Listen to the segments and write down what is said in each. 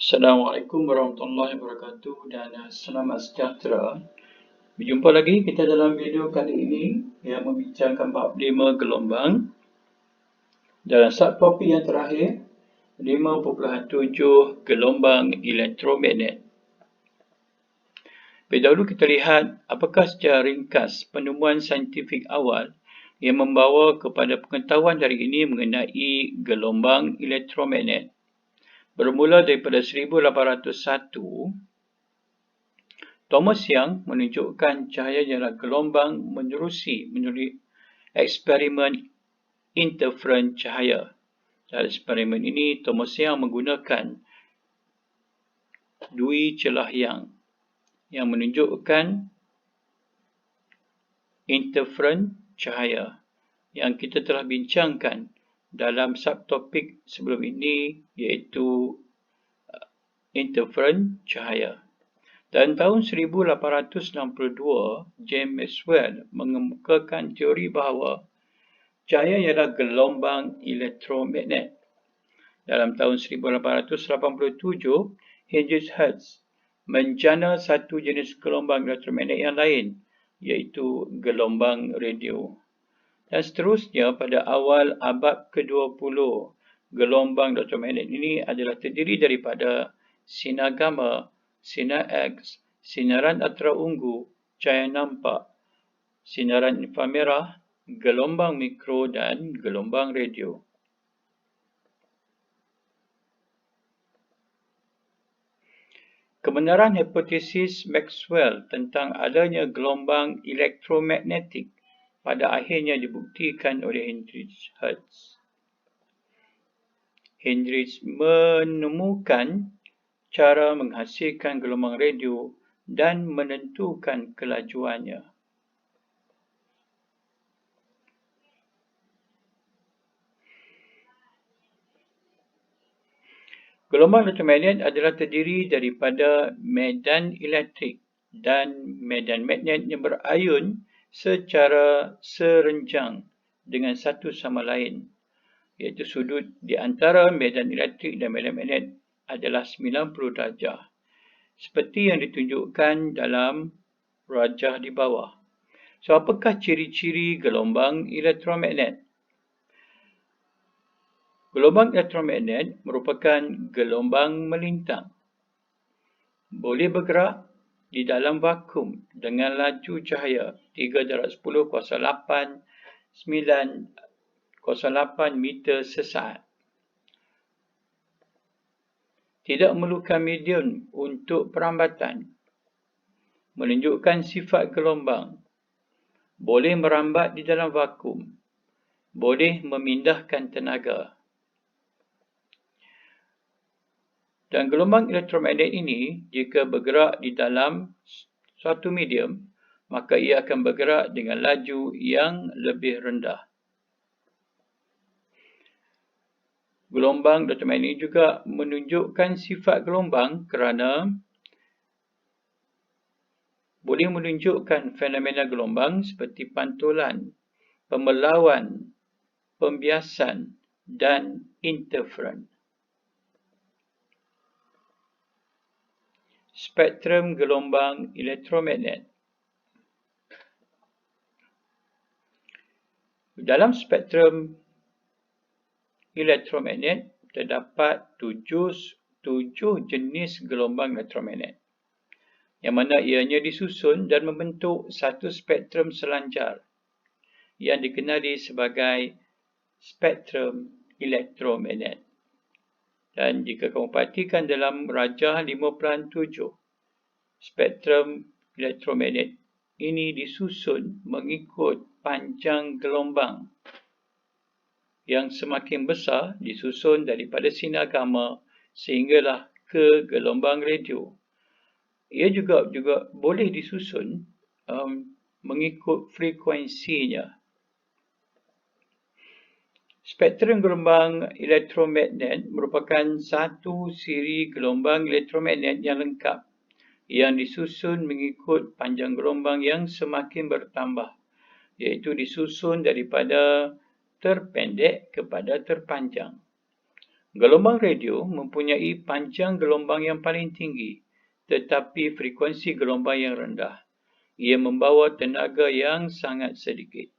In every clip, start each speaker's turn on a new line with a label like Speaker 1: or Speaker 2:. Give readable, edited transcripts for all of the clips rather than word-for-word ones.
Speaker 1: Assalamualaikum warahmatullahi wabarakatuh dan selamat sejahtera. Berjumpa lagi kita dalam video kali ini yang membincangkan bab 5 gelombang. Dalam subtopik yang terakhir, 5.7 gelombang elektromagnet. Dahulu kita lihat apakah secara ringkas penemuan saintifik awal yang membawa kepada pengetahuan hari ini mengenai gelombang elektromagnet. Bermula daripada 1801, Thomas Young menunjukkan cahaya ialah gelombang menerusi melalui eksperimen interferon cahaya. Dalam eksperimen ini, Thomas Young menggunakan dui celah Young yang menunjukkan interferon cahaya yang kita telah bincangkan dalam subtopik sebelum ini, iaitu interferon cahaya. Dan tahun 1862, James Maxwell mengemukakan teori bahawa cahaya ialah gelombang elektromagnet. Dalam tahun 1887, Henry Hertz menjana satu jenis gelombang elektromagnet yang lain, iaitu gelombang radio. Dan seterusnya, pada awal abad ke-20, gelombang elektromagnet ini adalah terdiri daripada sinar gamma, sinar X, sinaran ultraungu, cahaya nampak, sinaran inframerah, gelombang mikro dan gelombang radio. Kebenaran hipotesis Maxwell tentang adanya gelombang elektromagnetik pada akhirnya dibuktikan oleh Henry Hertz. Henry menemukan cara menghasilkan gelombang radio dan menentukan kelajuannya. Gelombang elektromagnet adalah terdiri daripada medan elektrik dan medan magnet yang berayun secara serenjang dengan satu sama lain, iaitu sudut di antara medan elektrik dan medan magnet adalah 90 darjah, seperti yang ditunjukkan dalam rajah di bawah. So, apakah ciri-ciri gelombang elektromagnet? Gelombang elektromagnet merupakan gelombang melintang. Boleh bergerak di dalam vakum dengan laju cahaya 3 kuasa 8 meter sesaat. Tidak memerlukan medium untuk perambatan. Menunjukkan sifat gelombang. Boleh merambat di dalam vakum. Boleh memindahkan tenaga. Dan gelombang elektromagnet ini, jika bergerak di dalam suatu medium, maka ia akan bergerak dengan laju yang lebih rendah. Gelombang elektromagnet ini juga menunjukkan sifat gelombang kerana boleh menunjukkan fenomena gelombang seperti pantulan, pembelauan, pembiasan dan interferon. Spektrum gelombang elektromagnet. Dalam spektrum elektromagnet terdapat tujuh jenis gelombang elektromagnet, yang mana ianya disusun dan membentuk satu spektrum selanjar yang dikenali sebagai spektrum elektromagnet. Dan jika kamu perhatikan dalam rajah 5.7, spektrum elektromagnet ini disusun mengikut panjang gelombang yang semakin besar disusun daripada sinar gamma sehinggalah ke gelombang radio. Ia juga boleh disusun mengikut frekuensinya. Spektrum gelombang elektromagnet merupakan satu siri gelombang elektromagnet yang lengkap yang disusun mengikut panjang gelombang yang semakin bertambah, iaitu disusun daripada terpendek kepada terpanjang. Gelombang radio mempunyai panjang gelombang yang paling tinggi, tetapi frekuensi gelombang yang rendah. Ia membawa tenaga yang sangat sedikit.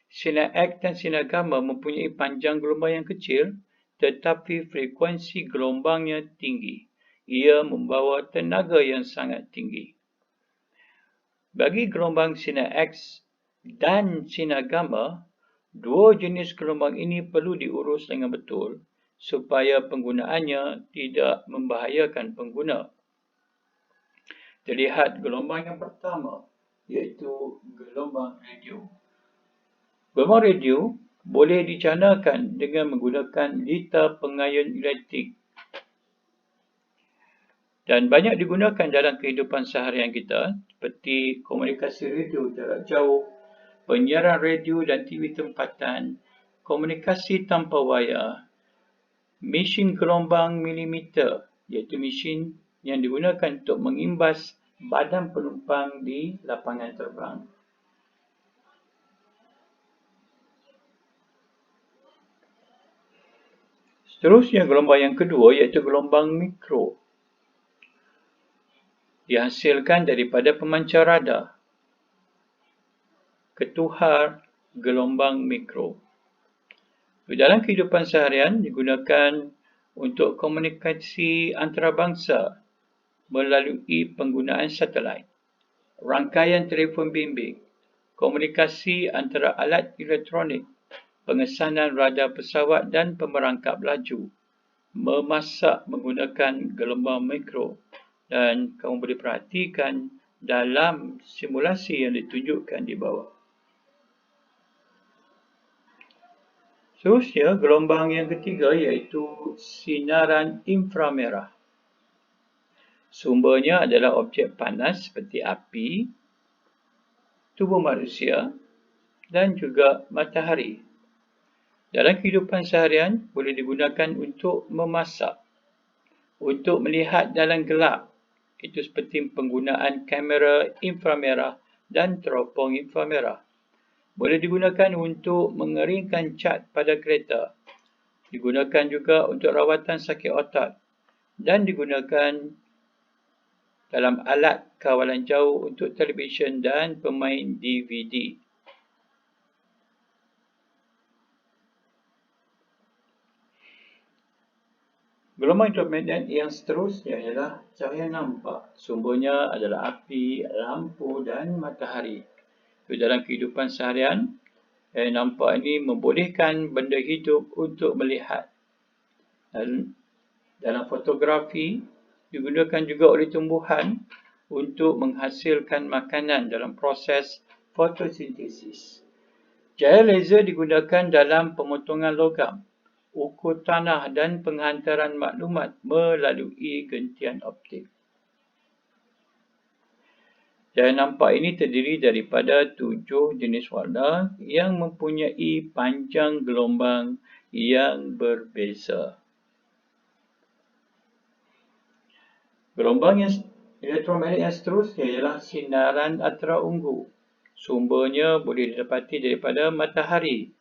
Speaker 1: Sinar X dan sinar gamma mempunyai panjang gelombang yang kecil, tetapi frekuensi gelombangnya tinggi. Ia membawa tenaga yang sangat tinggi. Bagi gelombang sinar X dan sinar gamma, dua jenis gelombang ini perlu diurus dengan betul supaya penggunaannya tidak membahayakan pengguna. Terlihat gelombang yang pertama, iaitu gelombang radio. Gelombang radio boleh dicanakan dengan menggunakan lita pengayun elektrik dan banyak digunakan dalam kehidupan seharian kita seperti komunikasi radio jarak jauh, penyiaran radio dan TV tempatan, komunikasi tanpa wayar, mesin gelombang milimeter iaitu mesin yang digunakan untuk mengimbas badan penumpang di lapangan terbang. Seterusnya gelombang yang kedua iaitu gelombang mikro. Dihasilkan daripada pemancar radar. Ketuhar gelombang mikro. Dalam kehidupan seharian digunakan untuk komunikasi antarabangsa melalui penggunaan satelit, rangkaian telefon bimbit, komunikasi antara alat elektronik, pengesanan radar pesawat dan pemerangkap laju, memasak menggunakan gelombang mikro, dan kamu boleh perhatikan dalam simulasi yang ditunjukkan di bawah. Seterusnya, gelombang yang ketiga iaitu sinaran inframerah. Sumbernya adalah objek panas seperti api, tubuh manusia dan juga matahari. Dalam kehidupan seharian boleh digunakan untuk memasak, untuk melihat dalam gelap. Itu seperti penggunaan kamera inframerah dan teropong inframerah. Boleh digunakan untuk mengeringkan cat pada kereta. Digunakan juga untuk rawatan sakit otak dan digunakan dalam alat kawalan jauh untuk televisyen dan pemain DVD. Gelombang elektromagnet yang seterusnya ialah cahaya nampak. Sumbernya adalah api, lampu dan matahari. Dalam kehidupan seharian, cahaya nampak ini membolehkan benda hidup untuk melihat. Dan dalam fotografi, digunakan juga oleh tumbuhan untuk menghasilkan makanan dalam proses fotosintesis. Cahaya laser digunakan dalam pemotongan logam, ukur tanah dan penghantaran maklumat melalui gentian optik. Cahaya nampak ini terdiri daripada 7 jenis warna yang mempunyai panjang gelombang yang berbeza. Gelombang yang elektromagnet yang seterusnya ialah sinaran ultraviolet. Sumbernya boleh didapati daripada matahari,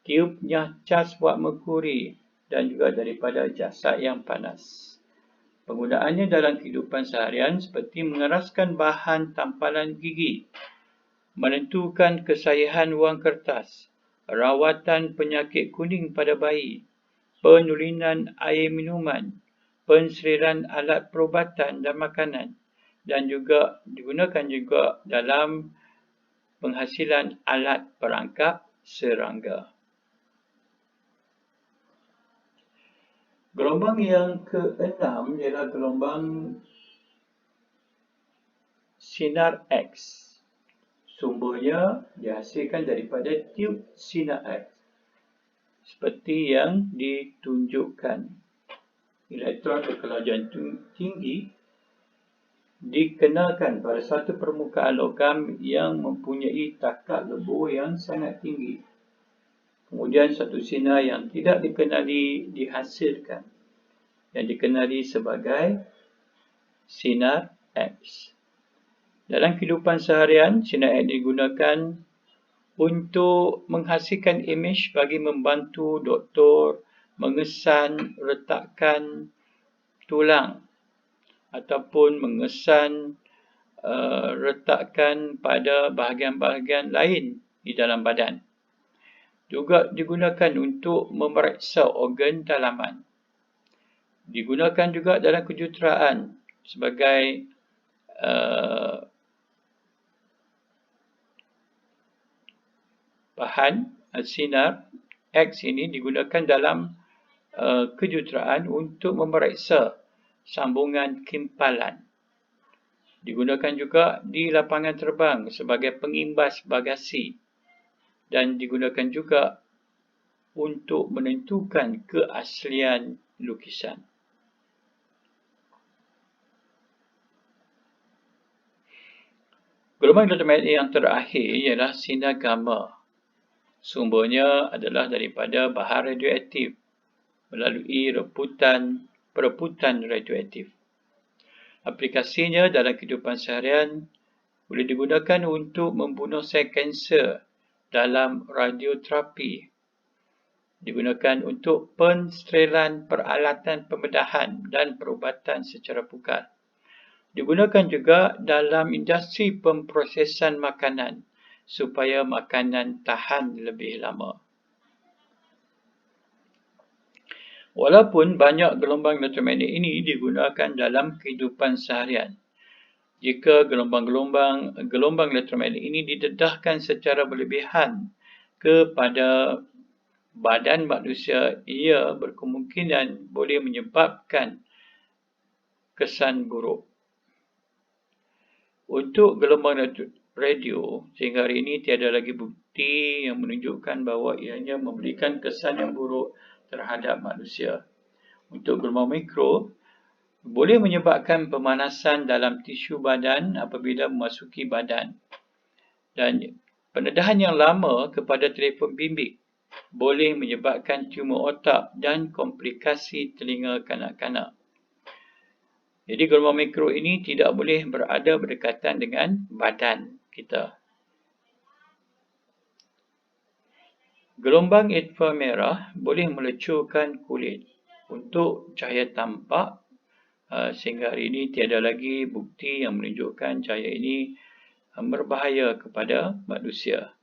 Speaker 1: tiupnya cas wap merkuri dan juga daripada jasad yang panas. Penggunaannya dalam kehidupan seharian seperti mengeraskan bahan tampalan gigi, menentukan kesahihan wang kertas, rawatan penyakit kuning pada bayi, penyulinan air minuman, penseriran alat perubatan dan makanan, dan juga digunakan juga dalam penghasilan alat perangkap serangga. Gelombang yang ke-6 ialah gelombang sinar X. Sumbernya dihasilkan daripada tiub sinar X. Seperti yang ditunjukkan. Elektron berkelajuan tinggi dikenakan pada satu permukaan logam yang mempunyai takat lebur yang sangat tinggi. Kemudian satu sinar yang tidak dikenali dihasilkan, yang dikenali sebagai sinar X. Dalam kehidupan seharian, sinar X digunakan untuk menghasilkan imej bagi membantu doktor mengesan retakan tulang ataupun mengesan retakan pada bahagian-bahagian lain di dalam badan. Juga digunakan untuk memeriksa organ dalaman. Digunakan juga dalam kejuruteraan sebagai bahan sinar. X ini digunakan dalam kejuruteraan untuk memeriksa sambungan kimpalan. Digunakan juga di lapangan terbang sebagai pengimbas bagasi dan digunakan juga untuk menentukan keaslian lukisan. Gelombang elektromagnetik yang terakhir ialah sinar gamma. Sumbernya adalah daripada bahan radioaktif melalui perebutan radioaktif. Aplikasinya dalam kehidupan seharian boleh digunakan untuk membunuh sel kanser dalam radioterapi. Digunakan untuk pensterilan peralatan pembedahan dan perubatan secara pukal. Digunakan juga dalam industri pemprosesan makanan supaya makanan tahan lebih lama. Walaupun banyak gelombang elektromagnetik ini digunakan dalam kehidupan seharian, jika gelombang elektromagnetik ini didedahkan secara berlebihan kepada badan manusia, ia berkemungkinan boleh menyebabkan kesan buruk. Untuk gelombang radio, sehingga hari ini tiada lagi bukti yang menunjukkan bahawa ianya memberikan kesan yang buruk terhadap manusia. Untuk gelombang mikro, boleh menyebabkan pemanasan dalam tisu badan apabila memasuki badan. Dan pendedahan yang lama kepada telefon bimbit boleh menyebabkan tumor otak dan komplikasi telinga kanak-kanak. Jadi gelombang mikro ini tidak boleh berada berdekatan dengan badan kita. Gelombang inframerah boleh melecurkan kulit. Untuk cahaya tampak, sehingga hari ini tiada lagi bukti yang menunjukkan cahaya ini berbahaya kepada manusia.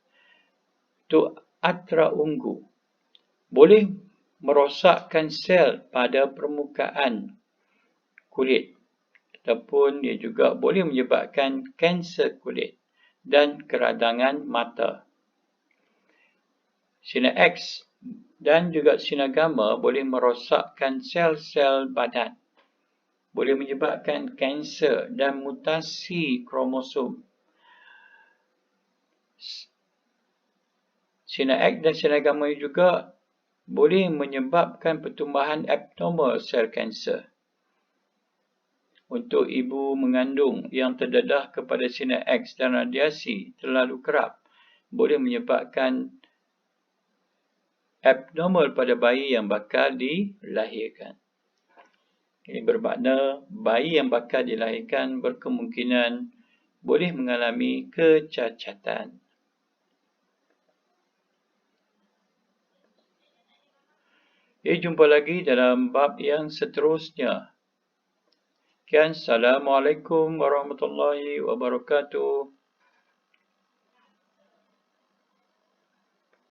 Speaker 1: Untuk ultraviolet boleh merosakkan sel pada permukaan kulit ataupun dia juga boleh menyebabkan kanser kulit dan keradangan mata. Sinar X dan juga sinar gamma boleh merosakkan sel-sel badan. Boleh menyebabkan kanser dan mutasi kromosom. Sinar X dan sinar gamma juga boleh menyebabkan pertumbuhan abnormal sel kanser. Untuk ibu mengandung yang terdedah kepada sinar X dan radiasi terlalu kerap, boleh menyebabkan abnormal pada bayi yang bakal dilahirkan. Ini bermakna bayi yang bakal dilahirkan berkemungkinan boleh mengalami kecacatan. Jumpa lagi dalam bab yang seterusnya. Assalamualaikum warahmatullahi wabarakatuh.